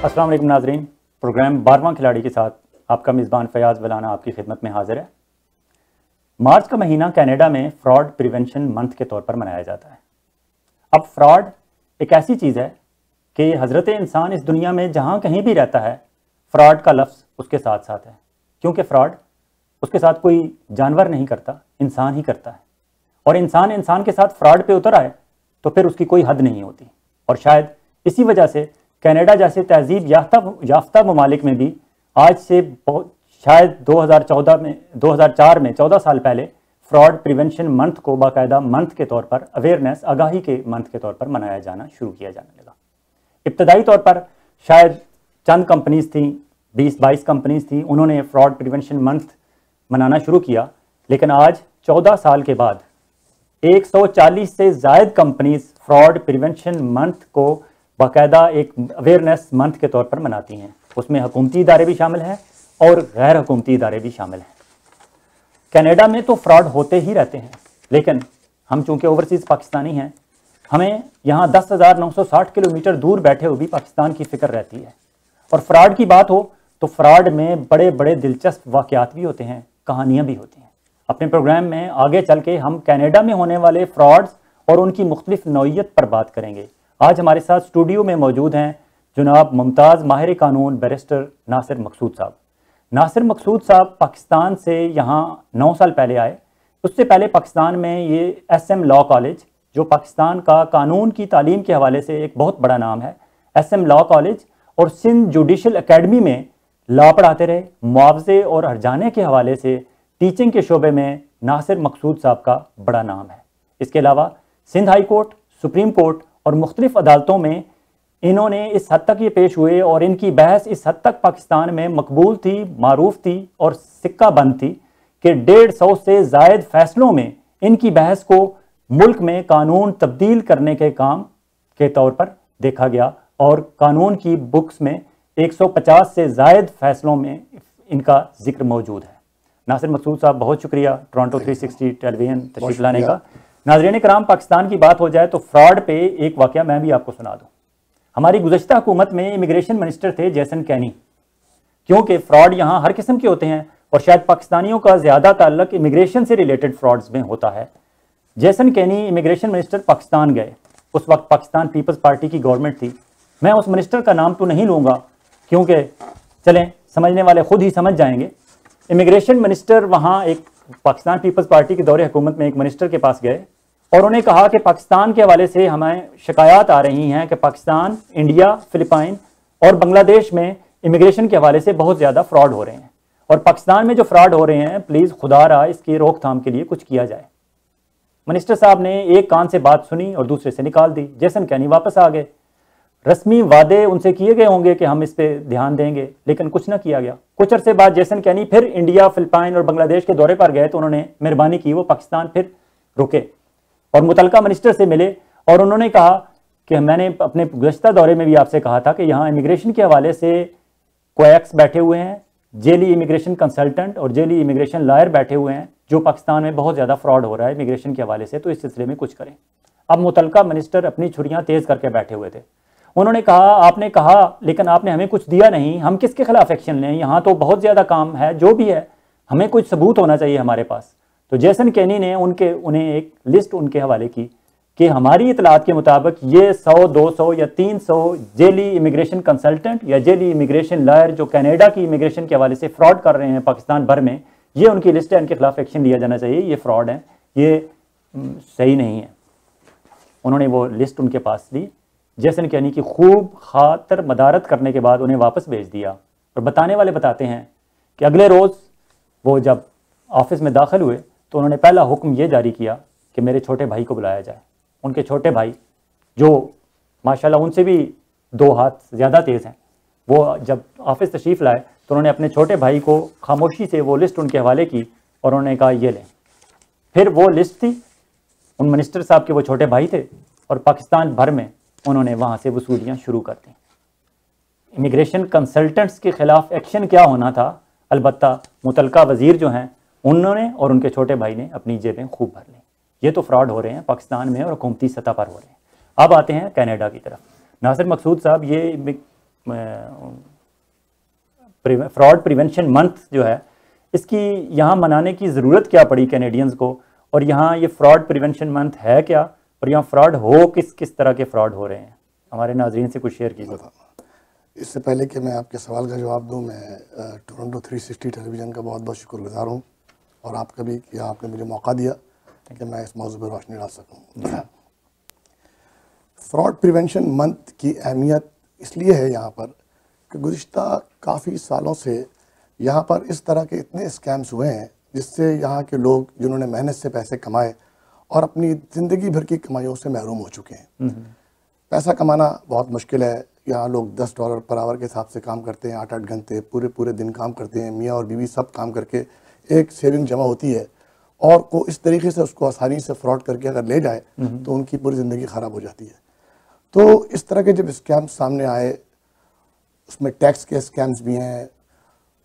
अस्सलाम वालेकुम नाज़रीन, प्रोग्राम 12वां खिलाड़ी के साथ आपका मेज़बान फ़याज़ वलाना आपकी खिदमत में हाजिर है। मार्च का महीना कनाडा में फ्रॉड प्रिवेंशन मंथ के तौर पर मनाया जाता है। अब फ्रॉड एक ऐसी चीज़ है कि हज़रत इंसान इस दुनिया में जहाँ कहीं भी रहता है, फ्रॉड का लफ्ज़ उसके साथ साथ है, क्योंकि फ्रॉड उसके साथ कोई जानवर नहीं करता, इंसान ही करता है। और इंसान इंसान के साथ फ्रॉड पे उतर आए तो फिर उसकी कोई हद नहीं होती। और शायद इसी वजह से कनाडा जैसे तहजीब याफ्ता ममालिक में भी आज से शायद 2004 में 14 साल पहले फ्रॉड प्रिवेंशन मंथ को बाकायदा मंथ के तौर पर अवेयरनेस आगाही के मंथ के तौर पर मनाया जाना शुरू किया जाने लगा। इब्तदाई तौर पर शायद चंद कंपनीज थी, 20-22 कंपनीज थी, उन्होंने फ्रॉड प्रिवेंशन मंथ मनाना शुरू किया। लेकिन आज 14 साल के बाद 140 से ज़ायद कंपनीज फ्रॉड प्रिवेंशन मंथ को बाकायदा एक अवेयरनेस मंथ के तौर पर मनाती हैं। उसमें हुकूमती इदारे भी शामिल हैं और गैर हुकूमती इदारे भी शामिल हैं। कनाडा में तो फ्रॉड होते ही रहते हैं, लेकिन हम चूंकि ओवरसीज़ पाकिस्तानी हैं, हमें यहाँ 10,960 किलोमीटर दूर बैठे हुए भी पाकिस्तान की फ़िक्र रहती है। और फ्रॉड की बात हो तो फ्रॉड में बड़े बड़े दिलचस्प वाक़यात भी होते हैं, कहानियाँ भी होती हैं। अपने प्रोग्राम में आगे चल के हम कनाडा में होने वाले फ्रॉड्स और उनकी मुख्तलिफ नौइयत पर बात करेंगे। आज हमारे साथ स्टूडियो में मौजूद हैं जनाब मुमताज़ माहिर कानून बैरिस्टर नासिर मकसूद साहब। नासिर मकसूद साहब पाकिस्तान से यहाँ 9 साल पहले आए। उससे पहले पाकिस्तान में ये SM लॉ कॉलेज, जो पाकिस्तान का कानून की तालीम के हवाले से एक बहुत बड़ा नाम है, SM लॉ कॉलेज और सिंध जुडिशल अकेडमी में लॉ पढ़ाते रहे। मुआवजे और हर्जाने के हवाले से टीचिंग के शोबे में नासिर मकसूद साहब का बड़ा नाम है। इसके अलावा Sindh high court, supreme court और मुख्तलिफ अदालतों में इन्होंने इस हद तक ये पेश हुए और इनकी बहस इस हद तक पाकिस्तान में मकबूल थी, मारूफ थी और सिक्का बंद थी कि 150 से ज़ायद फैसलों में इनकी बहस को मुल्क में कानून तब्दील करने के काम के तौर पर देखा गया और कानून की बुक्स में 150 से ज़ायद फैसलों में इनका जिक्र मौजूद है। नासिर मकसूद साहब, बहुत शुक्रिया टोरंटो 360 टेलीविजन तशरीफ लाने का। नाज़रीन कराम, पाकिस्तान की बात हो जाए तो फ्रॉड पे एक वाक़या मैं भी आपको सुना दूँ। हमारी गुज़श्ता हुकूमत में इमिग्रेशन मिनिस्टर थे जेसन कैनी। क्योंकि फ्रॉड यहाँ हर किस्म के होते हैं और शायद पाकिस्तानियों का ज़्यादा ताल्लुक इमिग्रेशन से रिलेटेड फ्रॉड्स में होता है। जेसन कैनी इमिग्रेशन मिनिस्टर पाकिस्तान गए। उस वक्त पाकिस्तान पीपल्स पार्टी की गवर्नमेंट थी। मैं उस मिनिस्टर का नाम तो नहीं लूँगा क्योंकि चलें समझने वाले खुद ही समझ जाएंगे। इमिग्रेशन मिनिस्टर वहाँ एक पाकिस्तान पीपल्स पार्टी के दौरे हुकूमत में एक मिनिस्टर के पास गए और उन्हें कहा कि पाकिस्तान के हवाले से हमें शिकायत आ रही हैं कि पाकिस्तान, इंडिया, फिलिपाइन और बांग्लादेश में इमिग्रेशन के हवाले से बहुत ज़्यादा फ्रॉड हो रहे हैं और पाकिस्तान में जो फ्रॉड हो रहे हैं, प्लीज़ खुदा रहा इसकी रोकथाम के लिए कुछ किया जाए। मिनिस्टर साहब ने एक कान से बात सुनी और दूसरे से निकाल दी। जेसन कैनी वापस आ गए। रस्मी वादे उनसे किए गए होंगे कि हम इस पर ध्यान देंगे, लेकिन कुछ ना किया गया। कुछ अरसे बाद जेसन कैनी फिर इंडिया, फिलिपाइन और बांग्लादेश के दौरे पर गए तो उन्होंने मेहरबानी की, वो पाकिस्तान फिर रुके और मुतलका मिनिस्टर से मिले और उन्होंने कहा कि मैंने अपने गुज़श्ता दौरे में भी आपसे कहा था कि यहाँ इमिग्रेशन के हवाले से कोएक्स बैठे हुए हैं, जेली इमिग्रेशन कंसल्टेंट और जेली इमिग्रेशन लॉयर बैठे हुए हैं, जो पाकिस्तान में बहुत ज़्यादा फ्रॉड हो रहा है इमिग्रेशन के हवाले से, तो इस सिलसिले में कुछ करें। अब मुतलका मिनिस्टर अपनी छुरियाँ तेज़ करके बैठे हुए थे। उन्होंने कहा, आपने कहा लेकिन आपने हमें कुछ दिया नहीं, हम किसके खिलाफ एक्शन लें? यहाँ तो बहुत ज़्यादा काम है, जो भी है हमें कुछ सबूत होना चाहिए हमारे पास। तो जेसन कैनी ने उन्हें एक लिस्ट उनके हवाले की कि हमारी इतलात के मुताबिक ये 100, 200 या 300 जेली इमिग्रेशन कंसल्टेंट या जेली इमिग्रेशन लॉयर जो कनाडा की इमिग्रेशन के हवाले से फ्रॉड कर रहे हैं पाकिस्तान भर में, ये उनकी लिस्ट है, इनके खिलाफ एक्शन लिया जाना चाहिए, ये फ्रॉड है, ये सही नहीं है। उन्होंने वो लिस्ट उनके पास ली। जेसन कैनी की खूब खातर मदारत करने के बाद उन्हें वापस भेज दिया और बताने वाले बताते हैं कि अगले रोज़ वो जब ऑफिस में दाखिल हुए तो उन्होंने पहला हुक्म ये जारी किया कि मेरे छोटे भाई को बुलाया जाए। उनके छोटे भाई, जो माशाल्लाह उनसे भी 2 हाथ ज़्यादा तेज़ हैं, वो जब ऑफिस तशरीफ़ लाए तो उन्होंने अपने छोटे भाई को खामोशी से वो लिस्ट उनके हवाले की और उन्होंने कहा ये लें। फिर वो लिस्ट थी, उन मिनिस्टर साहब के वो छोटे भाई थे और पाकिस्तान भर में उन्होंने वहाँ से वसूलियाँ शुरू कर दी। इमिग्रेशन कंसल्टेंट्स के ख़िलाफ़ एक्शन क्या होना था, अलबत्ता मुतलका वज़ीर जो हैं उन्होंने और उनके छोटे भाई ने अपनी जेबें खूब भर ली। ये तो फ्रॉड हो रहे हैं पाकिस्तान में और हुकूमती सतह पर हो रहे हैं। अब आते हैं कनाडा की तरफ। नासिर मकसूद साहब, ये फ्रॉड प्रिवेंशन मंथ जो है, इसकी यहाँ मनाने की ज़रूरत क्या पड़ी कैनेडियंस को, और यहाँ ये फ्रॉड प्रिवेंशन मंथ है क्या, और यहाँ फ्रॉड हो किस किस तरह के फ्रॉड हो रहे हैं, हमारे नाजरीन से कुछ शेयर कीजिए। इससे पहले कि मैं आपके सवाल का जवाब दूं, मैं टोरंटो 360 टेलीविज़न का बहुत बहुत शुक्रगुजार हूं, और आपका भी कि आपने मुझे मौका दिया कि मैं इस मौजू पर रोशनी डाल सकूं। फ्रॉड प्रिवेंशन मंथ की अहमियत इसलिए है यहाँ पर कि गुज़िश्ता काफ़ी सालों से यहाँ पर इस तरह के इतने स्कैम्स हुए हैं जिससे यहाँ के लोग जिन्होंने मेहनत से पैसे कमाए और अपनी ज़िंदगी भर की कमाइयों से महरूम हो चुके हैं। पैसा कमाना बहुत मुश्किल है। यहाँ लोग $10 पर आवर के हिसाब से काम करते हैं, 8-8 घंटे पूरे पूरे दिन काम करते हैं। मियाँ और बीवी सब काम करके एक सेविंग जमा होती है, और को इस तरीके से उसको आसानी से फ्रॉड करके अगर ले जाए तो उनकी पूरी ज़िंदगी ख़राब हो जाती है। तो इस तरह के जब स्कैम्स सामने आए, उसमें टैक्स के स्कैम्स भी हैं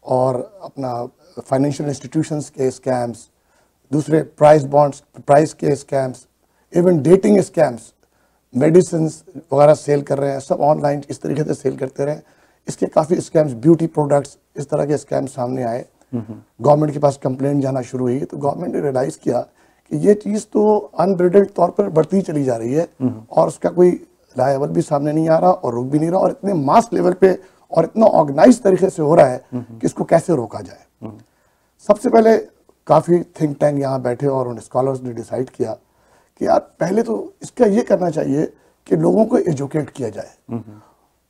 और अपना फाइनेंशियल इंस्टीट्यूशंस के स्कैम्स, दूसरे प्राइस के scams, even dating scams, medicine वगैरह सेल कर रहे हैं, सब ऑनलाइन इस तरीके से सेल करते रहे। इसके काफ़ी स्कैम्स, ब्यूटी प्रोडक्ट्स, इस तरह के स्कैम्स सामने आए। गवर्नमेंट के पास कंप्लेंट जाना शुरू हुई, तो गवर्नमेंट ने रियलाइज़ किया कि ये चीज़ तो अनब्रिडेड तौर पर बढ़ती चली जा रही है और उसका कोई लायबल भी सामने नहीं आ रहा और रुक भी नहीं रहा, और इतने मास लेवल पे और इतना ऑर्गेनाइज तरीके से हो रहा है कि इसको कैसे रोका जाए। सबसे पहले काफ़ी थिंक टैंक यहाँ बैठे और उन स्कॉलर्स ने डिसाइड किया कि यार पहले तो इसका ये करना चाहिए कि लोगों को एजुकेट किया जाए।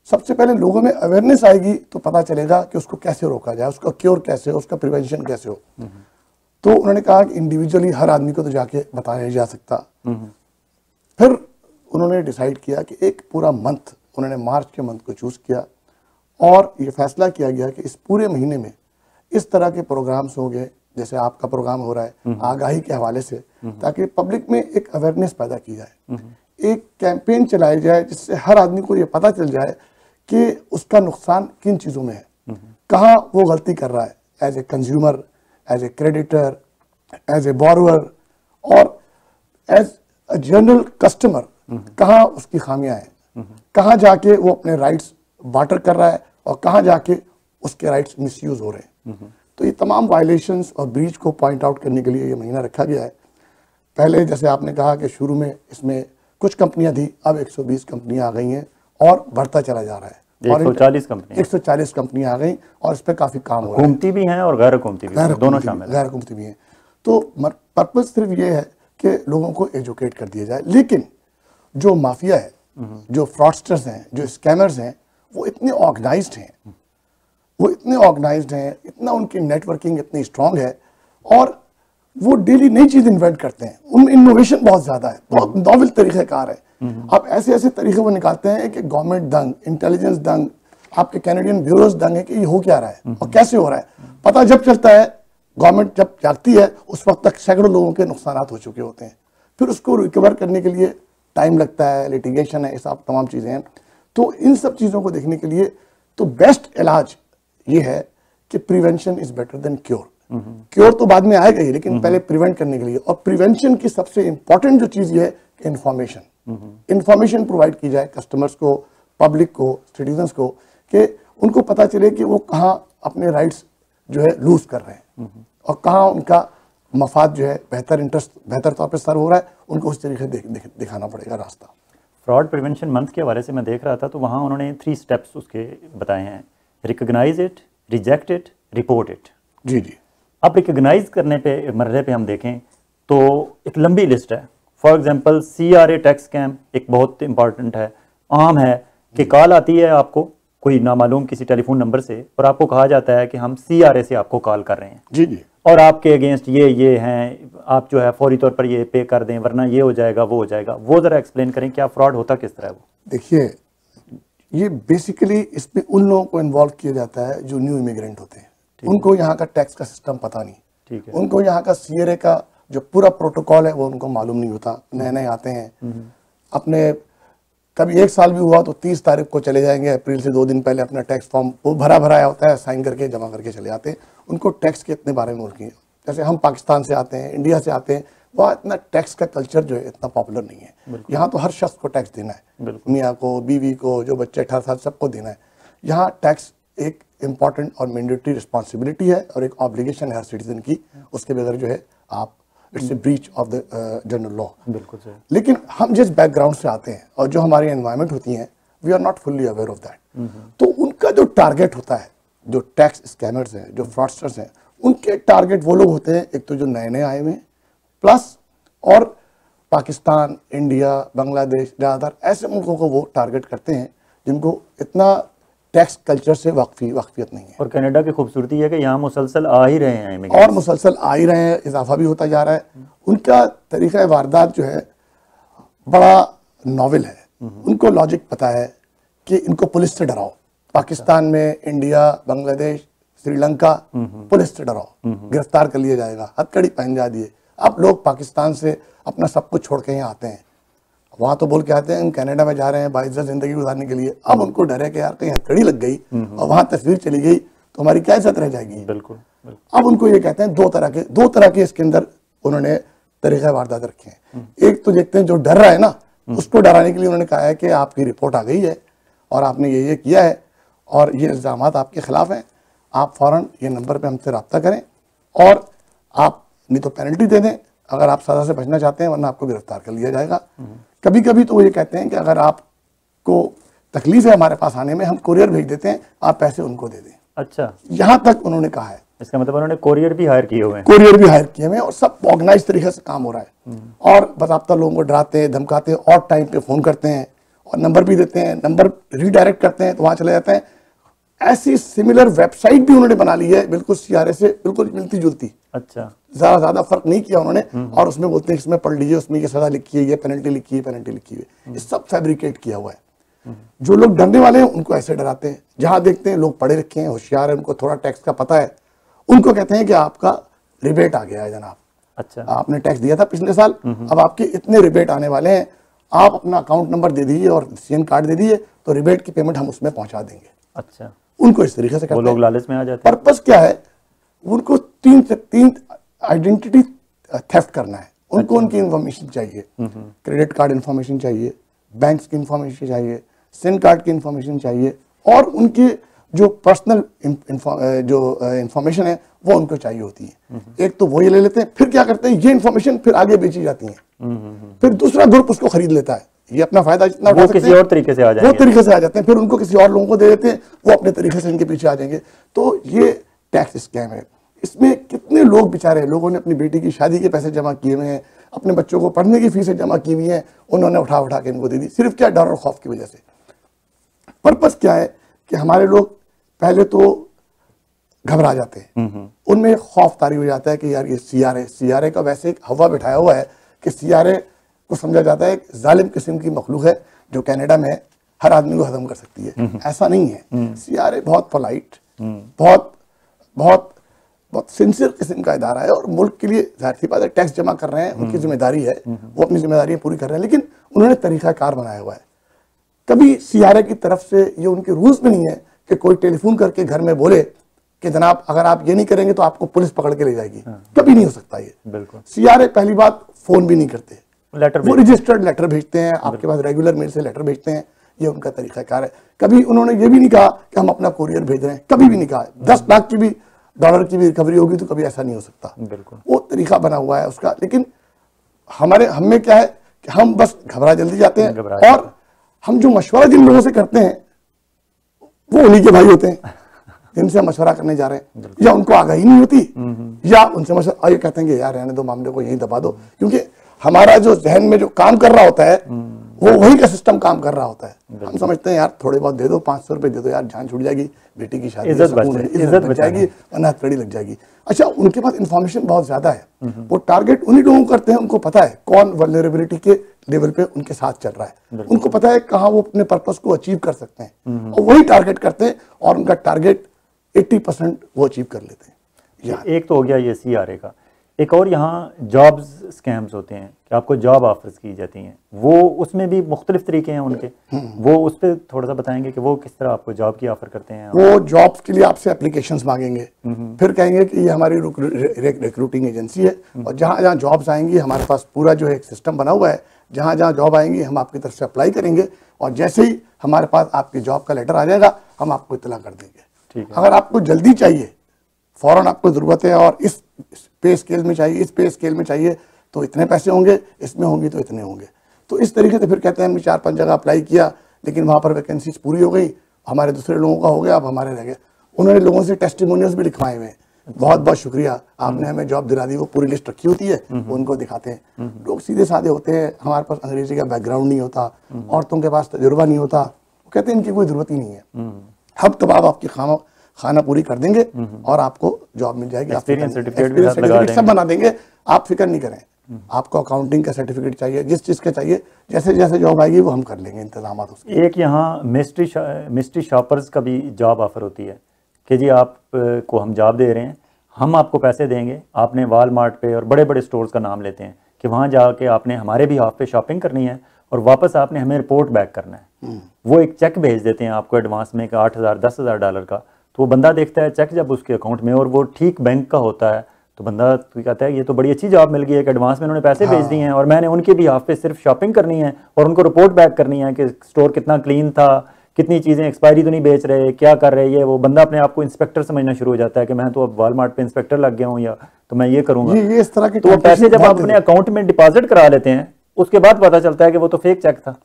सबसे पहले लोगों में अवेयरनेस आएगी तो पता चलेगा कि उसको कैसे रोका जाए, उसका क्योर कैसे हो, उसका प्रिवेंशन कैसे हो। तो उन्होंने कहा कि इंडिविजुअली हर आदमी को तो जाके बताया नहीं जा सकता। फिर उन्होंने डिसाइड किया कि एक पूरा मंथ, उन्होंने मार्च के मंथ को चूज़ किया और ये फैसला किया गया कि इस पूरे महीने में इस तरह के प्रोग्राम्स होंगे, जैसे आपका प्रोग्राम हो रहा है आगाही के हवाले से, ताकि पब्लिक में एक अवेयरनेस पैदा की जाए, एक कैंपेन चलाया जाए जिससे हर आदमी को ये पता चल जाए कि उसका नुकसान किन चीज़ों में है, कहाँ वो गलती कर रहा है, as a consumer, as a creditor, as a borrower और एज अ जनरल कस्टमर, कहाँ उसकी खामियां हैं, कहाँ जाके वो अपने राइट्स बाटर कर रहा है और कहाँ जाके उसके राइट्स मिसयूज हो रहे हैं। तो ये तमाम वायलेशंस और ब्रीच को पॉइंट आउट करने के लिए ये महीना रखा गया है। पहले जैसे आपने कहा कि शुरू में इसमें कुछ कंपनियां थी, अब 120 कंपनियां आ गई हैं और बढ़ता चला जा रहा है। 140 कंपनियां आ गई और इस पर काफ़ी काम हो रहा है। हुकूमती भी हैं और गैर हुकूमती भी, दोनों शामिल हैं। गैर हुकूमती भी हैं। तो पर्पज़ सिर्फ ये है कि लोगों को एजुकेट कर दिया जाए। लेकिन जो माफिया है, जो फ्रॉडस्टर्स हैं, जो स्कैमर्स हैं, वो इतने ऑर्गेनाइज्ड हैं, इतना उनकी नेटवर्किंग इतनी स्ट्रांग है और वो डेली नई चीज़ इन्वेंट करते हैं। उनमें इनोवेशन बहुत ज़्यादा है, बहुत नॉवेल तरीक़ेकार है। अब ऐसे ऐसे तरीके वो निकालते हैं कि गवर्नमेंट दंग, इंटेलिजेंस दंग, आपके कैनेडियन ब्यूरोज दंग है कि ये हो क्या रहा है और कैसे हो रहा है। पता जब चलता है, गवर्नमेंट जब जागती है, उस वक्त तक सैकड़ों लोगों के नुकसान हो चुके होते हैं। फिर उसको रिकवर करने के लिए टाइम लगता है, लिटिगेशन है, ये सब तमाम चीज़ें हैं। तो इन सब चीज़ों को देखने के लिए तो बेस्ट इलाज ये है कि prevention is better than cure. Cure तो बाद में आएगा ही, लेकिन पहले प्रिवेंट करने के लिए, और प्रिवेंशन की सबसे इंपॉर्टेंट जो चीज़ ये है कि इंफॉर्मेशन प्रोवाइड की जाए कस्टमर्स को, पब्लिक को, सिटीजन्स को, कि उनको पता चले कि वो कहाँ अपने राइट्स जो है लूज कर रहे हैं और कहाँ उनका मफाद जो है बेहतर तौर पर सर्व हो रहा है। उनको उस तरीके दिखाना पड़ेगा रास्ता। फ्रॉड प्रिवेंशन मंथ के हवाले से मैं देख रहा था, तो वहाँ उन्होंने 3 स्टेप्स उसके बताए हैं: recognize it, reject it, report it. जी जी। अब रिकॉग्नाइज करने पे मरहले पे हम देखें तो एक लंबी लिस्ट है। For example CRA tax scam एक बहुत इंपॉर्टेंट है, आम है कि कॉल आती है आपको कोई नामालूम किसी टेलीफोन नंबर से और आपको कहा जाता है कि हम CRA से आपको कॉल कर रहे हैं। जी जी। और आपके अगेंस्ट ये हैं, आप जो है फौरी तौर पर ये पे कर दें वरना ये हो जाएगा, वो हो जाएगा। वो ज़रा एक्सप्लेन करें क्या फ्रॉड होता किस तरह है वो। देखिए, ये बेसिकली इसमें उन लोगों को इन्वॉल्व किया जाता है जो न्यू इमिग्रेंट होते हैं। उनको यहाँ का टैक्स का सिस्टम पता नहीं, ठीक है, उनको यहाँ का CRA का जो पूरा प्रोटोकॉल है वो उनको मालूम नहीं होता। नए नए आते हैं, अपने कभी 1 साल भी हुआ तो 30 तारीख को चले जाएंगे, अप्रैल से 2 दिन पहले अपना टैक्स फॉर्म वो भराया होता है, साइन करके जमा करके चले जाते हैं। उनको टैक्स के इतने बारे में नहीं है। जैसे हम पाकिस्तान से आते हैं, इंडिया से आते हैं, वहाँ इतना टैक्स का कल्चर जो है इतना पॉपुलर नहीं है। यहाँ तो हर शख्स को टैक्स देना है, मियाँ को, बीवी को, जो बच्चे 18 साल सबको देना है। यहाँ टैक्स एक इम्पॉर्टेंट और मैंडेटरी रिस्पॉन्सिबिलिटी है और एक ऑब्लिगेशन है हर सिटीजन की, उसके बगैर जो है आप it's a breach of the general law. बिल्कुल सही। लेकिन हम जिस बैकग्राउंड से आते हैं और जो हमारी एनवायरनमेंट होती हैं, we are not fully aware of that. तो उनका जो टारगेट होता है, जो टैक्स स्कैमर्स हैं, जो फ्रॉडस्टर्स हैं, उनके टारगेट वो लोग होते हैं, एक तो जो नए नए आए हुए हैं, प्लस और पाकिस्तान, इंडिया, बांग्लादेश, ज़्यादातर ऐसे मुल्कों को वो टारगेट करते हैं जिनको इतना टैक्स कल्चर से वाकफियत नहीं है। और कनाडा की खूबसूरती है कि यहाँ मुसलसल आ ही रहे हैं और मुसलसल आ ही रहे हैं, इजाफा भी होता जा रहा है। उनका तरीका वारदात जो है बड़ा नॉवेल है। उनको लॉजिक पता है कि इनको पुलिस से डराओ। पाकिस्तान में, इंडिया, बांग्लादेश, श्रीलंका, पुलिस से डराओ, गिरफ्तार कर लिया जाएगा, हथकड़ी पहन जा दिए। अब लोग पाकिस्तान से अपना सब कुछ छोड़ के यहाँ आते हैं, वहां तो बोल के आते हैं हम कनाडा में जा रहे हैं बाइज्जत जिंदगी गुजारने के लिए। अब उनको डर है कि यार कहीं हथकड़ी लग गई और वहां तस्वीर चली गई तो हमारी क्या इज्जत रह जाएगी। बिल्कुल। अब उनको ये कहते हैं दो तरह के इसके अंदर उन्होंने तरीक़े वारदात रखे हैं। एक तो देखते हैं जो डर रहा है ना, उसको डराने के लिए उन्होंने कहा है कि आपकी रिपोर्ट आ गई है और आपने ये किया है और ये इल्ज़ाम आपके खिलाफ हैं, आप फौरन ये नंबर पे हमसे रब्ता करें और आप नहीं तो पेनल्टी दे दें अगर आप सज़ा से बचना चाहते हैं, वरना आपको गिरफ्तार कर लिया जाएगा। कभी कभी तो वो ये कहते हैं कि अगर आपको तकलीफ है हमारे पास आने में, हम कोरियर भेज देते हैं, आप पैसे उनको दे दें। अच्छा, यहाँ तक उन्होंने कहा है। इसका मतलब उन्होंने कोरियर भी हायर किए हुए हैं। कोरियर भी हायर किए हुए हैं और सब ऑर्गेनाइज तरीके से काम हो रहा है। और बाकायदा लोगों को डराते हैं, धमकाते हैं और टाइम पे फोन करते हैं और नंबर भी देते हैं, नंबर रीडायरेक्ट करते हैं तो वहां चले जाते हैं। ऐसी सिमिलर वेबसाइट भी उन्होंने बना ली है, बिल्कुल सीआरए से बिल्कुल मिलती जुलती। अच्छा, ज्यादा फर्क नहीं किया उन्होंने। और उसमें बोलते हैं इसमें पढ़ लीजिए, उसमें ये सजा लिखी है, ये पेनल्टी लिखी है, पेनल्टी लिखी है। ये सब फैब्रिकेट किया हुआ है। जो लोग डरने वाले हैं उनको ऐसे डराते हैं। जहां देखते हैं लोग पढ़े लिखे हैं, होशियार है, उनको थोड़ा टैक्स का पता है, उनको कहते हैं कि आपका रिबेट आ गया है जनाब। अच्छा, आपने टैक्स दिया था पिछले साल, अब आपके इतने रिबेट आने वाले हैं, आप अपना अकाउंट नंबर दे दीजिए और सीएन कार्ड दे दीजिए तो रिबेट की पेमेंट हम उसमें पहुंचा देंगे। अच्छा, उनको इस तरीके से करते हैं। वो लोग लालच में आ जाते हैं। पर्पस क्या है? उनको तीन आइडेंटिटी थेफ्ट करना है। उनको उनकी इंफॉर्मेशन चाहिए, क्रेडिट कार्ड इंफॉर्मेशन चाहिए, बैंक्स की इंफॉर्मेशन चाहिए, सिम कार्ड की इंफॉर्मेशन चाहिए और उनकी जो पर्सनल इंफॉर्मेशन है वो उनको चाहिए होती है। एक तो वो ये ले लेते हैं, फिर क्या करते हैं, ये इंफॉर्मेशन फिर आगे बेची जाती है, फिर दूसरा ग्रुप उसको खरीद लेता है। ये अपना फायदा जितना उठा सकते हैं, किसी और तरीके से आ जाएंगे, वो तरीके से आ जाते हैं, फिर उनको किसी और लोगों को दे देते हैं, वो अपने तरीके से इनके पीछे आ जाएंगे। तो ये टैक्स स्कैम है। इसमें कितने लोग बेचारे, लोगों ने अपनी बेटी की शादी के पैसे जमा किए हुए हैं, अपने बच्चों को पढ़ने की फीसें जमा की हुई हैं, उन्होंने उठा उठा के इनको दे दी। सिर्फ क्या, डर और खौफ की वजह से। पर्पस क्या है कि हमारे लोग पहले तो घबरा जाते हैं, उनमें खौफ तारी हो जाता है कि यार ये सीआरए का वैसे एक हवा बिठाया हुआ है कि सीआरए को समझा जाता है एक जालिम किस्म की मखलूक है जो कनाडा में हर आदमी को खत्म कर सकती है। ऐसा नहीं है। सीआरए बहुत पोलाइट, बहुत बहुत बहुत सिंसियर किस्म का इदारा है और मुल्क के लिए जाहिर सी बात है टैक्स जमा कर रहे हैं, उनकी जिम्मेदारी है, वो अपनी जिम्मेदारी पूरी कर रहे हैं, लेकिन उन्होंने तरीकाकार बनाया हुआ है। कभी सीआरए की तरफ से ये उनके रूल्स में नहीं है कि कोई टेलीफोन करके घर में बोले कि जनाब अगर आप ये नहीं करेंगे तो आपको पुलिस पकड़ के ले जाएगी। कभी नहीं हो सकता ये। बिल्कुल। सीआरए पहली बात फोन भी नहीं करते, लेटर वो रजिस्टर्ड लेटर भेजते हैं, आपके पास रेगुलर मेल से लेटर भेजते हैं। ये उनका तरीकाकार है। कभी उन्होंने ये भी नहीं कहा कि हम अपना कोरियर भेज रहे हैं, कभी भी नहीं कहा। 10 लाख की भी डॉलर की भी रिकवरी होगी तो कभी ऐसा नहीं हो सकता। बिल्कुल। वो तरीका बना हुआ है उसका। लेकिन हमें क्या है कि हम बस घबरा जल्दी जाते हैं और हम जो मशवरा जिन लोगों से करते हैं वो उन्हीं के भाई होते हैं जिनसे मशवरा करने जा रहे हैं, या उनको आगाही नहीं होती या उनसे मशवरा, ये कहते हैं कि यार रहने दो, मामले को यहीं दबा दो, क्योंकि हमारा जो जहन में जो काम कर रहा होता है वो वही का सिस्टम काम कर रहा होता है। हम समझते हैं यार थोड़े बहुत दे दो, 500 रुपए दे दो, यार जान छूट जाएगी, बेटी की शादी, इज्जत बच जाएगी, वरना हथकड़ी लग जाएगी। अच्छा, उनके पास इंफॉर्मेशन बहुत ज्यादा है, वो टारगेट उन्हीं लोगों को करते हैं, उनको पता है कौन वल्नरेबिलिटी के लेवल पे उनके साथ चल रहा है, उनको पता है कहाँ वो अपने पर्पस को अचीव कर सकते हैं और वही टारगेट करते हैं और उनका टारगेट 80% वो अचीव कर लेते हैं। एक तो हो गया ये सीआरए का। एक और यहाँ जॉब्स स्कैम्स होते हैं कि आपको जॉब ऑफर्स की जाती हैं, वो उसमें भी मुख्तलिफ तरीके हैं उनके, वो उस पर थोड़ा सा बताएंगे कि वो किस तरह आपको जॉब की ऑफर करते हैं। वो जॉब्स के लिए आपसे एप्लीकेशंस मांगेंगे, फिर कहेंगे कि ये हमारी रिक्रूटिंग एजेंसी है और जहाँ जहाँ जॉब्स आएंगी हमारे पास पूरा जो है एक सिस्टम बना हुआ है, जहाँ जहाँ जॉब आएंगी हम आपकी तरफ से अप्लाई करेंगे और जैसे ही हमारे पास आपकी जॉब का लेटर आ जाएगा हम आपको इतला कर देंगे। ठीक है। अगर आपको जल्दी चाहिए, फौरन आपको ज़रूरत है और इस पे स्केल में चाहिए, इस पे स्केल में चाहिए, तो इतने पैसे होंगे, इसमें होंगी तो इतने होंगे। तो इस तरीके से फिर कहते हैं हमने 4-5 जगह अप्लाई किया, लेकिन वहाँ पर वैकेंसीज पूरी हो गई, हमारे दूसरे लोगों का हो गया, अब हमारे रह गए। उन्होंने लोगों से टेस्टिमोनियल्स भी लिखवाए हुए हैं, बहुत बहुत शुक्रिया, आपने हमें जॉब दिला दी। वो पूरी लिस्ट रखी होती है, उनको दिखाते हैं। लोग सीधे साधे होते हैं, हमारे पास अंग्रेजी का बैकग्राउंड नहीं होता, औरतों के पास तजुर्बा नहीं होता, वो कहते हैं इनकी कोई ज़रूरत ही नहीं है। हम तब आप आपकी खाना पूरी कर देंगे और आपको जॉब मिल जाएगी। एक्सपीरियंस सर्टिफिकेट सब बना देंगे, आप फिक्र नहीं करें। आपको अकाउंटिंग का सर्टिफिकेट चाहिए, जिस चीज़ का चाहिए, जैसे जैसे जॉब आएगी वो हम कर लेंगे इंतजाम उसके। एक यहाँ मिस्ट्री शॉपर्स का भी जॉब ऑफर होती है कि जी आप को हम जॉब दे रहे हैं, हम आपको पैसे देंगे, आपने वॉलमार्ट पे और बड़े बड़े स्टोर्स का नाम लेते हैं कि वहाँ जाके आपने हमारे भी हाफ पे शॉपिंग करनी है और वापस आपने हमें रिपोर्ट बैक करना है। वो एक चेक भेज देते हैं आपको एडवांस में का $8,000-10,000 का। तो वो बंदा देखता है चेक जब उसके अकाउंट में और वो ठीक बैंक का होता है, तो बंदा तो कहता है ये तो बड़ी अच्छी जॉब मिल गई है कि एडवांस में उन्होंने पैसे भेज दिए हैं और मैंने उनके भी हाफ पे सिर्फ शॉपिंग करनी है और उनको रिपोर्ट बैक करनी है कि स्टोर कितना क्लीन था, कितनी चीज़ें एक्सपायरी तो नहीं बेच रहे, क्या कर रहे हैं। वो बंदा अपने आप को इंस्पेक्टर समझना शुरू हो जाता है कि मैं तो अब वॉलमार्ट पे इंस्पेक्टर लग गया हूँ या तो मैं ये करूँगा। ये इस तरह के तो वो पैसे जब आप अपने अकाउंट में डिपॉजिट करा लेते हैं, उसके बाद पता चलता है कि वो तो फेक चेक था।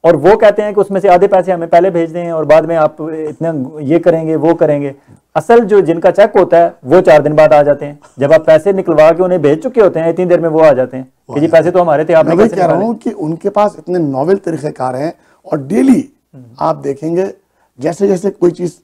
और वो कहते हैं कि उसमें से आधे पैसे हमें पहले भेज दें और बाद में आप इतना ये करेंगे वो करेंगे। असल जो जिनका चेक होता है वो 4 दिन बाद आ जाते हैं, जब आप पैसे निकलवा के उन्हें भेज चुके होते हैं इतनी देर में वो आ जाते हैं कि जी पैसे तो हमारे थे, आपने कैसे। कह रहा हूँ कि उनके पास इतने नॉवेल तरीक़ेकार हैं और डेली आप देखेंगे जैसे जैसे कोई चीज,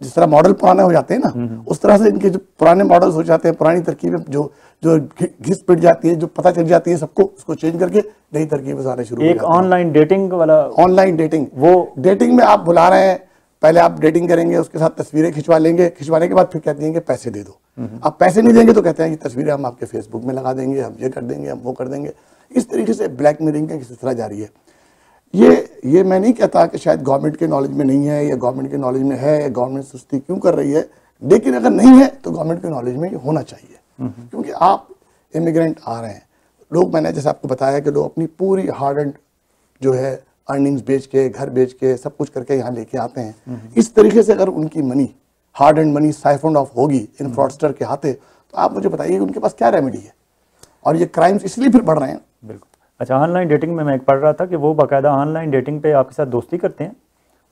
जिस तरह मॉडल पुराने हो जाते हैं ना, उस तरह से इनके जो पुराने मॉडल्स हो जाते हैं, पुरानी तरकीबें जो घिस पिट जाती है, जो पता चल जाती है सबको, उसको चेंज करके नई तरकीबें आने शुरू हो जाती हैं। ऑनलाइन डेटिंग वाला, ऑनलाइन डेटिंग, वो डेटिंग में आप बुला रहे हैं, पहले आप डेटिंग करेंगे, उसके साथ तस्वीरें खिंचवा लेंगे, खिंचवाने के बाद फिर कहते हैं कि पैसे दे दो। आप पैसे नहीं देंगे तो कहते हैं कि तस्वीरें हम आपके फेसबुक में लगा देंगे, हम ये कर देंगे, हम वो कर देंगे। इस तरीके से ब्लैकमेलिंग का सिलसिला जारी है। ये मैं नहीं कहता कि शायद गवर्नमेंट के नॉलेज में नहीं है या गवर्नमेंट के नॉलेज में है, या गवर्नमेंट सुस्ती क्यों कर रही है, लेकिन अगर नहीं है तो गवर्नमेंट के नॉलेज में ये होना चाहिए। क्योंकि आप इमिग्रेंट आ रहे हैं, लोग, मैंने जैसे आपको बताया कि लोग अपनी पूरी हार्ड एंड जो है अर्निंग्स बेच के, घर बेच के, सब कुछ करके यहाँ लेके आते हैं। इस तरीके से अगर उनकी money, hard and money siphoned off होगी इन फ्रॉडस्टर के हाथे, तो आप मुझे बताइए कि उनके पास क्या रेमेडी है। और ये क्राइम्स इसलिए फिर बढ़ रहे हैं। बिल्कुल। अच्छा, ऑनलाइन डेटिंग में मैं एक पढ़ रहा था कि वो बाकायदा ऑनलाइन डेटिंग पे आपके साथ दोस्ती करते हैं,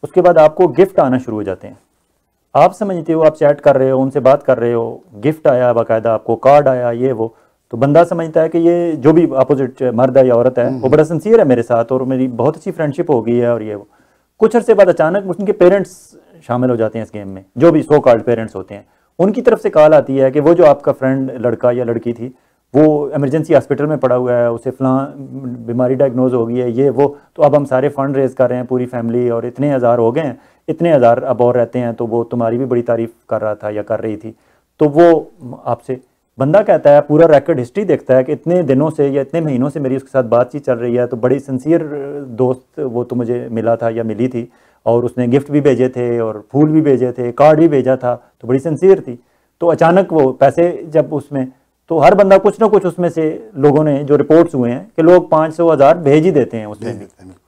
उसके बाद आपको गिफ्ट आना शुरू हो जाते हैं। आप समझते हो आप चैट कर रहे हो, उनसे बात कर रहे हो, गिफ्ट आया, बाकायदा आपको कार्ड आया, ये वो, तो बंदा समझता है कि ये जो भी अपोजिट मर्द है या औरत है वो बड़ा सिंसियर है मेरे साथ और मेरी बहुत अच्छी फ्रेंडशिप हो गई है और ये वो। कुछ अर्से बाद अचानक उनके पेरेंट्स शामिल हो जाते हैं इस गेम में, जो भी सो कॉल्ड पेरेंट्स होते हैं। उनकी तरफ से कॉल आती है कि वो जो आपका फ्रेंड लड़का या लड़की थी वो इमरजेंसी हॉस्पिटल में पड़ा हुआ है, उसे फलां बीमारी डायग्नोज हो गई है, ये वो, तो अब हम सारे फंड रेज कर रहे हैं पूरी फैमिली और इतने हज़ार हो गए हैं, इतने हज़ार अब और रहते हैं, तो वो तुम्हारी भी बड़ी तारीफ कर रहा था या कर रही थी। तो वो आपसे बंदा कहता है, पूरा रिकॉर्ड हिस्ट्री देखता है कि इतने दिनों से या इतने महीनों से मेरी उसके साथ बातचीत चल रही है, तो बड़ी सिंसियर दोस्त वो तो मुझे मिला था या मिली थी और उसने गिफ्ट भी भेजे थे और फूल भी भेजे थे, कार्ड भी भेजा था, तो बड़ी सिंसियर थी। तो अचानक वो पैसे जब उसमें, तो हर बंदा कुछ ना कुछ उसमें से लोगों ने जो रिपोर्ट्स हुए हैं कि लोग 500,000 भेज ही देते हैं उसमें भी,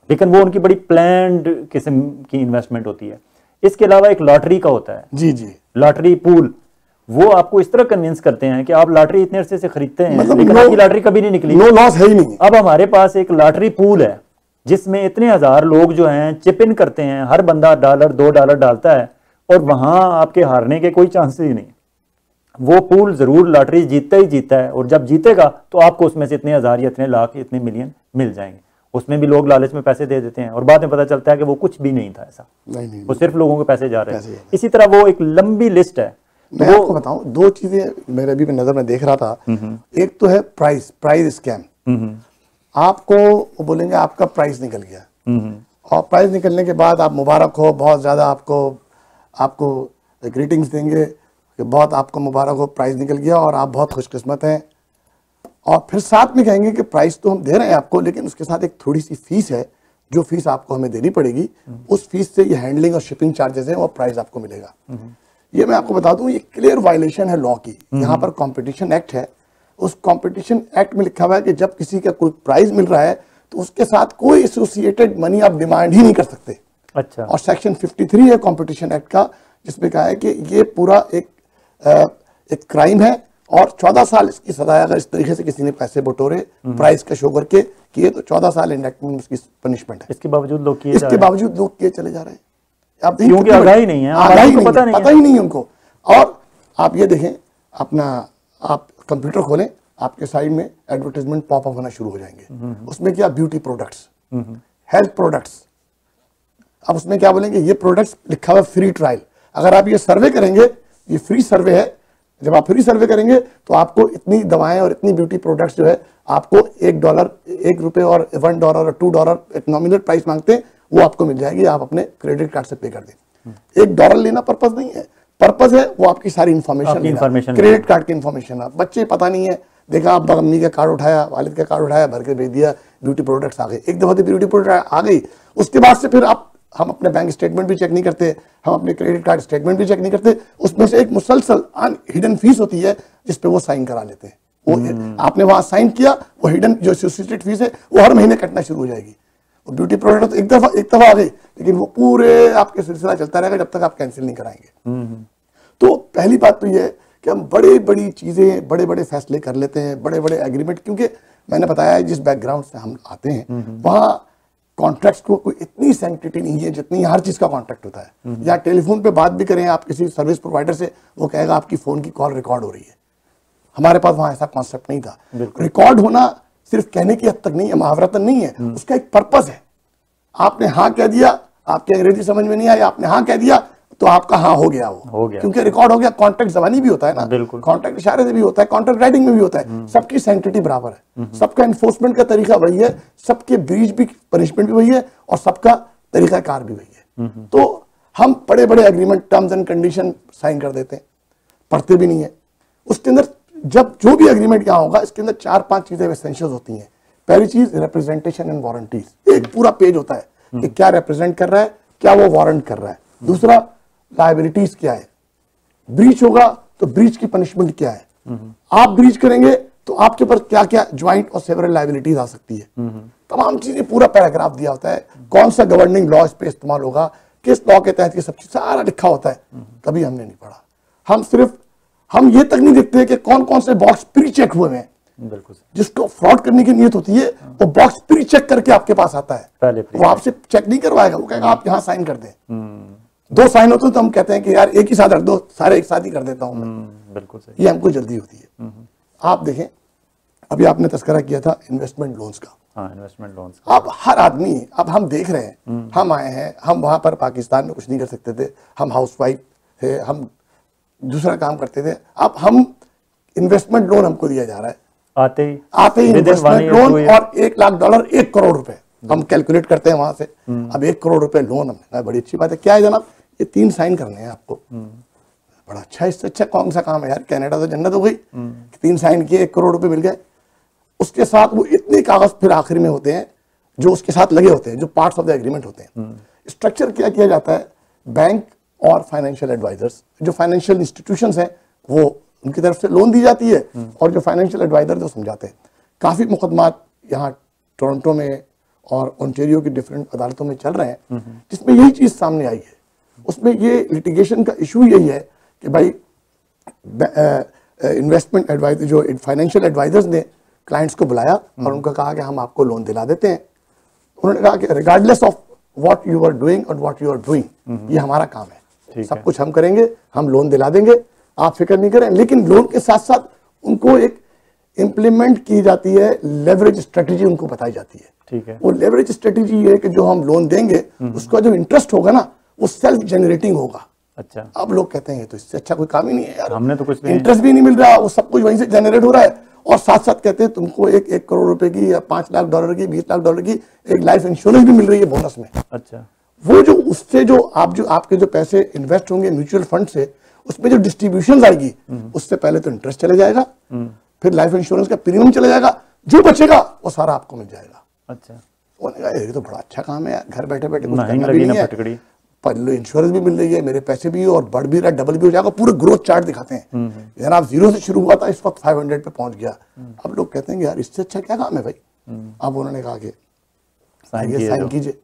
लेकिन वो उनकी बड़ी प्लान्ड किस्म की इन्वेस्टमेंट होती है। इसके अलावा एक लॉटरी का होता है, जी जी, लॉटरी पूल, वो आपको इस तरह कन्विंस करते हैं कि आप लॉटरी इतने अरसे से खरीदते हैं, मतलब लेकिन आपकी लॉटरी कभी नहीं निकली, नो लॉस है ही नहीं। अब हमारे पास एक लॉटरी पूल है जिसमें इतने हज़ार लोग जो हैं चिप इन करते हैं, हर बंदा $1-2 डालता है और वहां आपके हारने के कोई चांसेस ही नहीं। वो पूल जरूर लॉटरी जीतता ही जीतता है और जब जीतेगा तो आपको उसमें से इतने हज़ार या इतने लाख, इतने मिलियन मिल जाएंगे। उसमें भी लोग लालच में पैसे दे देते हैं और बाद में पता चलता है कि वो कुछ भी नहीं था ऐसा, नहीं, वो सिर्फ लोगों के पैसे जा रहे हैं। इसी तरह वो एक लंबी लिस्ट है। मैं आपको बताऊं, 2 चीजें मेरे भी नजर में देख रहा था। एक तो है प्राइस स्कैम। आपको वो बोलेंगे आपका प्राइस निकल गया और प्राइस निकलने के बाद आप मुबारक हो, बहुत ज्यादा आपको ग्रीटिंग्स देंगे कि बहुत आपको मुबारक हो, प्राइस निकल गया और आप बहुत खुशकिस्मत हैं। और फिर साथ में कहेंगे कि प्राइस तो हम दे रहे हैं आपको, लेकिन उसके साथ एक थोड़ी सी फीस है जो फीस आपको हमें देनी पड़ेगी, उस फीस से ये हैंडलिंग और शिपिंग चार्जेस हैं, वो प्राइस आपको मिलेगा। ये मैं आपको बता दूं, ये क्लियर वायलेशन है लॉ की। यहाँ पर कंपटीशन एक्ट है, उस कंपटीशन एक्ट में लिखा हुआ है कि जब किसी का कोई प्राइज मिल रहा है तो उसके साथ कोई एसोसिएटेड मनी आप डिमांड ही नहीं कर सकते। अच्छा। और सेक्शन 53 है कंपटीशन एक्ट का, जिसमें कहा है कि ये पूरा एक क्राइम है और 14 साल इसकी सजा है अगर इस तरीके से किसी ने पैसे बटोरे प्राइस का शो करके किए तो 14 साल इंडक्टमेंट उसकी पनिशमेंट है। इसके बावजूद लोग किए चले जा रहे हैं। आप देखिए क्योंकि आगाही नहीं है, आगाही नहीं, पता ही नहीं है उनको। और आप ये देखें, अपना आप कंप्यूटर खोलें, आपके साइड में एडवर्टाइजमेंट पॉपअप होना शुरू हो जाएंगे। उसमें क्या, ब्यूटी प्रोडक्ट्स, हेल्थ प्रोडक्ट्स। अब उसमें क्या बोलेंगे, ये प्रोडक्ट्स लिखा हुआ फ्री ट्रायल। अगर आप ये सर्वे करेंगे, ये फ्री सर्वे है, जब आप फ्री सर्वे करेंगे तो आपको इतनी दवाएं और इतनी ब्यूटी प्रोडक्ट्स जो है आपको $1, ₹1 और $1 और $2 एक नॉमिनल प्राइस मांगते हैं, वो आपको मिल जाएगी। आप अपने क्रेडिट कार्ड से पे कर दें। $1 लेना पर्पज नहीं है, पर्पज है वो आपकी सारी इंफॉर्मेशन, क्रेडिट कार्ड की इंफॉर्मेशन। बच्चे पता नहीं है, देखा आप मम्मी का कार्ड उठाया, वालिद का कार्ड उठाया, भर के भेज दिया, ब्यूटी प्रोडक्ट्स आ गए। एक दफा तो ब्यूटी प्रोडक्ट आ गई, उसके बाद से फिर हम अपने बैंक स्टेटमेंट भी चेक नहीं करते, हम अपने क्रेडिट कार्ड स्टेटमेंट भी चेक नहीं करते। उसमें से एक मुसलसल हिडन फीस होती है जिस पे वो साइन करा लेते हैं। वो आपने वहां साइन किया, वो हिडन जो एसोसिएटेड फीस है वो हर महीने कटना शुरू हो जाएगी। वो ब्यूटी प्रोडक्ट तो एक दफा आ गई, लेकिन वो पूरे आपके सिलसिला चलता रहेगा जब तक आप कैंसिल नहीं कराएंगे। तो पहली बात तो ये है कि हम बड़ी चीजें, बड़े फैसले कर लेते हैं, बड़े एग्रीमेंट, क्योंकि मैंने बताया है जिस बैकग्राउंड से हम आते हैं वहां कॉन्ट्रैक्ट्स को कोई इतनी सैंक्टिटी नहीं है जितनी हर चीज का कॉन्ट्रैक्ट होता है। या टेलीफोन पे बात भी करें आप किसी सर्विस प्रोवाइडर से, वो कहेगा आपकी फोन की कॉल रिकॉर्ड हो रही है। हमारे पास वहां ऐसा कॉन्सेप्ट नहीं था। रिकॉर्ड होना सिर्फ कहने की हद तक नहीं है, महावरतन नहीं है, उसका एक पर्पस है। आपने हाँ कह दिया, आपके अंग्रेजी समझ में नहीं आया, आपने हाँ कह दिया तो आपका हाँ हो गया, क्योंकि रिकॉर्ड हो गया। कॉन्ट्रैक्ट जबानी भी होता है ना, कॉन्ट्रैक्ट इशारे से भी होता है, कॉन्ट्रैक्ट राइटिंग में भी होता है। सबकी सैंक्टिटी बराबर है, सबका एनफोर्समेंट का तरीका वही है, सबके ब्रीच भी पनिशमेंट भी वही है और सबका तरीका कार भी वही है। तो हम बड़े agreement, terms and condition sign कर देते हैं, पढ़ते भी नहीं है। उसके अंदर जब जो भी एग्रीमेंट यहाँ होगा, इसके अंदर 4-5 चीजें एसेंशियल होती हैं। पहली चीज रिप्रेजेंटेशन एंड वारंटीज। एक पूरा पेज होता है कि क्या रिप्रेजेंट कर रहा है, क्या वो वारंट कर रहा है। दूसरा, लायबिलिटीज क्या है, ब्रीच होगा तो ब्रीच की पनिशमेंट क्या है, आप ब्रीच करेंगे तो आपके ऊपर क्या क्या ज्वाइंट और सेवरल लायबिलिटीज आ सकती है। तमाम चीजें, पूरा पैराग्राफ दिया होता है, कौन सा गवर्निंग लॉ इस पे इस्तेमाल होगा, किस लॉ के तहत ये सब चीज सारा लिखा होता है। कभी हमने नहीं पढ़ा। हम ये तक नहीं देखते कि कौन कौन से बॉक्स प्री चेक हुए हैं। बिल्कुल। जिसको फ्रॉड करने की नीयत होती है वो बॉक्स प्री चेक करके आपके पास आता है, वो आपसे चेक नहीं करवाएगा, वो कहेगा आप यहाँ साइन कर दें। 2 साइन होते तो हम कहते हैं कि यार एक ही साथ रख दो, सारे एक साथ ही कर देता हूं मैं। बिल्कुल सही। ये हमको जल्दी होती है। आप देखें, अभी आपने तस्करा किया था इन्वेस्टमेंट लोन्स का। हाँ, इन्वेस्टमेंट लोन्स। अब हर आदमी, अब हम देख रहे हैं, हम आए हैं, हम वहां पर पाकिस्तान में कुछ नहीं कर सकते थे, हम हाउसवाइफ थे, हम दूसरा काम करते थे। अब हम इन्वेस्टमेंट लोन हमको दिया जा रहा है, आते ही इन्वेस्टमेंट लोन, और $1 लाख, $1 करोड़ रुपए हम कैलकुलेट करते हैं वहां से। अब $1 करोड़ रुपए लोन, हमने बड़ी अच्छी बात है। क्या है जनाब, ये 3 साइन करने हैं आपको। बड़ा अच्छा, इससे अच्छा कौन सा काम है यार, कनाडा तो जन्नत हो गई। 3 साइन किए, $1 करोड़ रुपए मिल गए। उसके साथ वो इतने कागज फिर आखिर में होते हैं जो उसके साथ लगे होते हैं, जो पार्ट्स ऑफ द एग्रीमेंट होते हैं। स्ट्रक्चर क्या किया जाता है, बैंक और फाइनेंशियल एडवाइजर्स, जो फाइनेंशियल इंस्टीट्यूशंस हैं वो उनकी तरफ से लोन दी जाती है, और जो फाइनेंशियल एडवाइजर जो समझाते हैं। काफी मुकदमात यहाँ टोरंटो में और ओंटारियो की डिफरेंट अदालतों में चल रहे हैं, जिसमें यही चीज सामने आई है। उसमें ये लिटिगेशन का इशू यही है कि भाई इन्वेस्टमेंट एडवाइजर, जो फाइनेंशियल एडवाइजर्स ने क्लाइंट्स को बुलाया और उनको कहा कि हम आपको लोन दिला देते हैं। उन्होंने कहा कि regardless of what you are doing और व्हाट यू आर डूइंग, ये हमारा काम है, सब कुछ हम करेंगे, हम लोन दिला देंगे, आप फिक्र नहीं करें। लेकिन लोन के साथ साथ उनको एक इंप्लीमेंट की जाती है लेवरेज स्ट्रेटेजी, उनको बताई जाती है। ठीक है। वो लेवरेज स्ट्रेटेजी है कि जो हम लोन देंगे उसका जो इंटरेस्ट होगा ना, वो सेल्फ जनरेटिंग होगा। अच्छा। अब लोग कहते हैं तो इससे अच्छा कोई काम ही नहीं है यार, हमने तो कुछ इंटरेस्ट भी नहीं मिल रहा, वो सब कुछ वहीं से जनरेट हो रहा है। और साथ साथ कहते हैं तुमको $1 करोड़ रुपए की या $5 लाख की, $20 लाख की एक लाइफ इंश्योरेंस भी मिल रही है बोनस में। अच्छा। वो जो उससे जो आपके जो पैसे इन्वेस्ट होंगे म्यूचुअल फंड से, उसमें जो डिस्ट्रीब्यूशन आएगी उससे पहले तो इंटरेस्ट चले जाएगा, फिर लाइफ इंश्योरेंस का प्रीमियम चला जाएगा, जो बचेगा वो सारा आपको मिल जाएगा। अच्छा। उन्होंने कहा ये तो बड़ा अच्छा काम है यार, घर बैठे बैठे कुछ करना भी नहीं है, पर इंश्योरेंस भी मिल रही है, मेरे पैसे भी और बढ़ भी रहा है, डबल भी हो जाएगा। पूरे ग्रोथ चार्ट दिखाते हैं, जनाब 0 से शुरू हुआ था, इस वक्त 500 पे पहुंच गया। अब लोग कहते हैं यार इससे अच्छा क्या काम है भाई। अब उन्होंने कहा कि साइन कीजिए।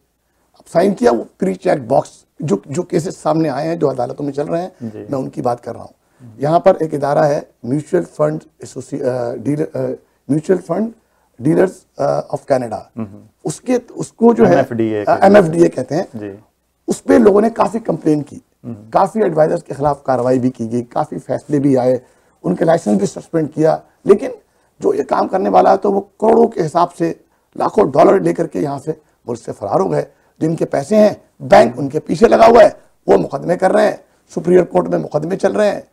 अब साइन किया, वो प्री चेक बॉक्स जो केसेस सामने आए हैं, जो अदालतों में चल रहे हैं, मैं उनकी बात कर रहा हूँ। यहाँ पर एक इदारा है mutual fund dealers of Canada, उसको जो है MFDA कहते हैं, उस पे लोगों ने काफी कंप्लेन की, काफी एडवाइजर्स के खिलाफ कार्रवाई भी की गई, काफी फैसले भी आए, उनके लाइसेंस भी सस्पेंड किया। लेकिन जो ये काम करने वाला है तो वो करोड़ों के हिसाब से लाखों डॉलर लेकर के यहाँ से मुल्क से फरार हो गए। जिनके पैसे हैं, बैंक उनके पीछे लगा हुआ है, वो मुकदमे कर रहे हैं, सुप्रीम कोर्ट में मुकदमे चल रहे हैं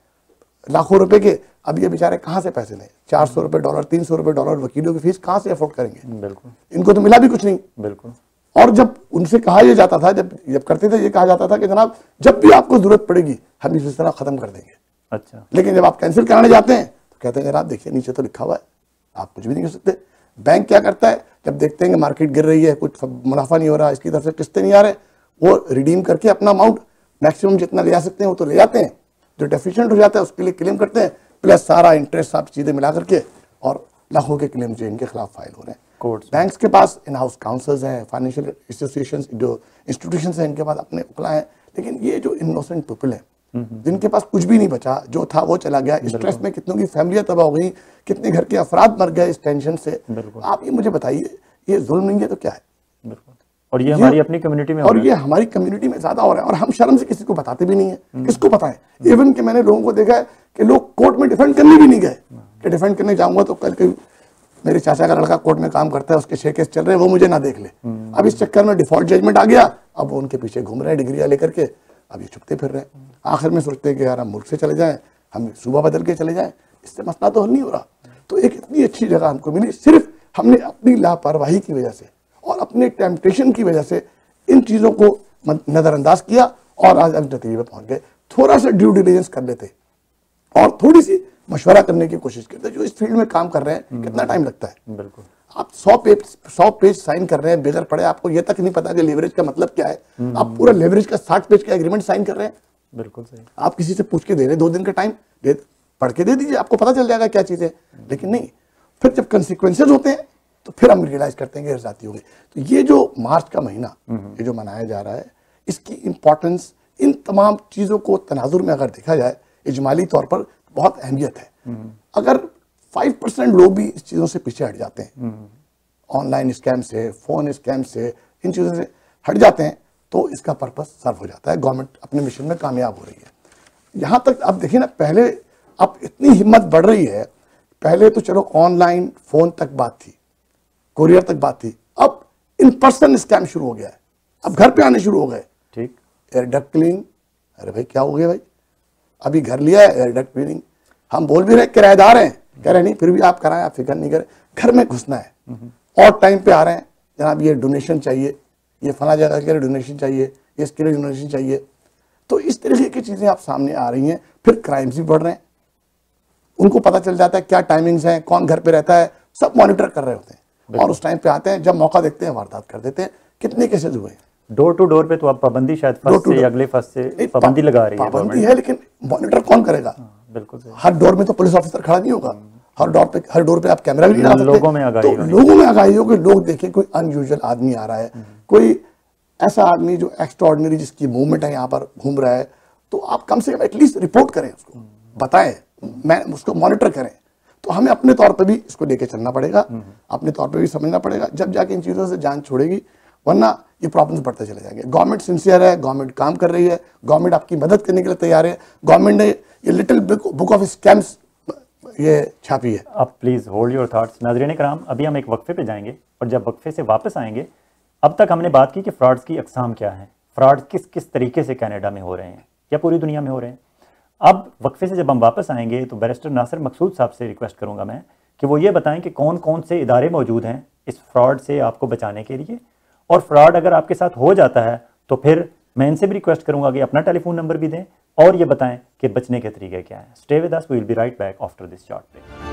लाखों रुपए के। अब ये बेचारे कहाँ से पैसे लें? 400 रुपए डॉलर, 300 रुपए डॉलर वकीलों की फीस कहाँ से अफोर्ड करेंगे? बिल्कुल, इनको तो मिला भी कुछ नहीं। बिल्कुल। और जब उनसे कहा यह जाता था, जब करते थे, ये कहा जाता था कि जनाब जब भी आपको जरूरत पड़ेगी हम इस तरह खत्म कर देंगे। अच्छा। लेकिन जब आप कैंसिल कराने जाते हैं तो कहते हैं जनाब देखिए नीचे तो लिखा हुआ है, आप कुछ भी नहीं कर सकते। बैंक क्या करता है, जब देखते हैं कि मार्केट गिर रही है, कुछ मुनाफा नहीं हो रहा, इसकी तरफ से किस्तें नहीं आ रहे, वो रिडीम करके अपना अमाउंट मैक्सिमम जितना ले जा सकते हैं वो तो ले जाते हैं, जो डेफिशिएंट हो जाता है उसके लिए क्लेम करते हैं, प्लस सारा इंटरेस्ट सब चीजें मिला करके, और लाखों के क्लेम जो इनके खिलाफ फाइल हो रहे हैं। बैंक्स के पास इन हाउस काउंसल्स हैं, फाइनेंशियल एसोसिएशंस जो इंस्टीट्यूशंस हैं, इनके पास अपने उकला हैं। लेकिन ये जो इनोसेंट पीपल है, जिनके पास कुछ भी नहीं बचा, जो था वो चला गया, स्ट्रेस में कितनों की फैमिलियां तबाह हो गई, कितने घर के अफराद मर गए इस टेंशन से। आप ये मुझे बताइए, ये जुल्म नहीं है तो क्या है? बिल्कुल। और ये हमारी अपनी कम्युनिटी में, और ये हमारी कम्युनिटी में ज्यादा हो रहा है, और हम शर्म से किसी को बताते भी नहीं है। किसको पता है? इवन कि मैंने लोगों को देखा है कि लोग कोर्ट में डिफेंड करने भी नहीं गए, कि डिफेंड करने जाऊंगा तो कल के मेरे चाचा का लड़का कोर्ट में काम करता है, उसके 6 केस चल रहे हैं, वो मुझे ना देख ले। अब इस चक्कर में डिफॉल्ट जजमेंट आ गया, अब वो उनके पीछे घूम रहे हैं डिग्रियां लेकर के, अब ये छुपते फिर रहे हैं। आखिर में सोचते हैं कि यार हम मुल्क से चले जाएं, हम सूबा बदल के चले जाएं, इससे मसला तो हल नहीं हो रहा। तो एक इतनी अच्छी जगह हमको मिली, सिर्फ हमने अपनी लापरवाही की वजह से और अपने टेम्पटेशन की वजह से इन चीजों को नजरअंदाज किया, और आज हम नतीजे पर पहुंच गए। थोड़ा सा ड्यू डिलिजेंस कर लेते और थोड़ी सी मशवरा करने की कोशिश करते, जो इस फील्ड में काम कर रहे हैं, कितना टाइम लगता है? बिल्कुल। आप 100 पेज साइन कर रहे हैं बेगर पड़े, आपको ये तक नहीं पता कि लेवरेज का मतलब क्या है। आप पूरा लेवरेज का 60 पेज का एग्रीमेंट साइन कर रहे हैं। बिल्कुल सही। आप किसी से पूछ के दे रहे हैं, 2 दिन का टाइम पढ़ के दे दीजिए, आपको पता चल जाएगा क्या चीज है। लेकिन नहीं, फिर जब कंसिक्वेंसेज होते हैं तो फिर हम रियलाइज करते हैं कि जाती हो गई। तो ये जो मार्च का महीना ये जो मनाया जा रहा है, इसकी इंपॉर्टेंस इन तमाम चीजों को तनाजुर में अगर देखा जाए, इजमाली तौर पर बहुत अहमियत है। अगर 5% लोग भी इस चीजों से पीछे हट जाते हैं, ऑनलाइन स्कैम से, फोन स्कैम से, इन चीजों से हट जाते हैं, तो इसका पर्पस सर्व हो जाता है, गवर्नमेंट अपने मिशन में कामयाब हो रही है। यहां तक अब देखिए ना, पहले अब इतनी हिम्मत बढ़ रही है, पहले तो चलो ऑनलाइन फोन तक बात थी, कुरियर तक बात थी, अब इन पर्सन स्कैम शुरू हो गया है, अब घर पे आने शुरू हो गए। ठीक। एयर डक्ट क्लीनिंग, अरे भाई क्या हो गया भाई, अभी घर लिया है एयर डक्ट क्लीनिंग, हम बोल भी रहे किराएदार हैं, कह रहे नहीं फिर भी आप कराएं, आप फिक्र नहीं करें, घर में घुसना है। और टाइम पे आ रहे हैं, जनाब ये डोनेशन चाहिए, ये फला जगह के लिए डोनेशन चाहिए, ये इसके लिए डोनेशन चाहिए। तो इस तरीके की चीजें आप सामने आ रही हैं। फिर क्राइम्स भी बढ़ रहे हैं, उनको पता चल जाता है क्या टाइमिंग्स हैं, कौन घर पे रहता है, सब मॉनिटर कर रहे होते हैं, और उस टाइम पे आते हैं, जब मौका देखते हैं वारदात कर देते हैं। कितने केसेस हुए? डोर टू डोर पे तो अब पाबंदी शायद फर्स्ट से अगले फर्स्ट से पाबंदी लगा रही है। पाबंदी है, लेकिन मॉनिटर कौन करेगा? बिल्कुल सही। हर डोर में तो पुलिस ऑफिसर खड़ा नहीं होगा, हर डोर पे आप कैमरा भी नहीं लगा सकते। लोगों में आगाही तो लोगों में आगाही हो कि लोग देखें कोई अनयूजुअल आदमी आ रहा है, कोई ऐसा आदमी जो एक्स्ट्राऑर्डिनरी जिसकी मूवमेंट है यहाँ पर घूम रहा है, तो आप कम से कम एटलीस्ट रिपोर्ट करें, उसको बताएं, मैं उसको मॉनिटर करें। तो हमें अपने तौर पे भी इसको लेके चलना पड़ेगा, अपने तौर पे भी समझना पड़ेगा, जब जाके इन चीजों से जान छोड़ेगी, वरना ये प्रॉब्लम्स बढ़ते चले जाएंगे। गवर्नमेंट सिंसियर है, गवर्नमेंट काम कर रही है, गवर्नमेंट आपकी मदद करने के लिए तैयार है। गवर्नमेंट ने ये लिटिल बुक ऑफ स्कैम्स ये छापी है। अब प्लीज होल्ड योर थॉट्स। नाज़रीन कराम, अभी हम एक वक्फे पे जाएंगे, और जब वक्फे से वापस आएंगे, अब तक हमने बात की कि फ्रॉड्स की अकसाम क्या है, फ्रॉड किस किस तरीके से कनाडा में हो रहे हैं या पूरी दुनिया में हो रहे हैं। अब वक्फे से जब हम वापस आएंगे तो बैरिस्टर नासिर मकसूद साहब से रिक्वेस्ट करूंगा मैं कि वो ये बताएं कि कौन कौन से इदारे मौजूद हैं इस फ्रॉड से आपको बचाने के लिए, और फ्रॉड अगर आपके साथ हो जाता है तो फिर मैं इनसे भी रिक्वेस्ट करूंगा कि अपना टेलीफोन नंबर भी दें और ये बताएं कि बचने के तरीके क्या हैं। Stay with us, we will be right back after this short break.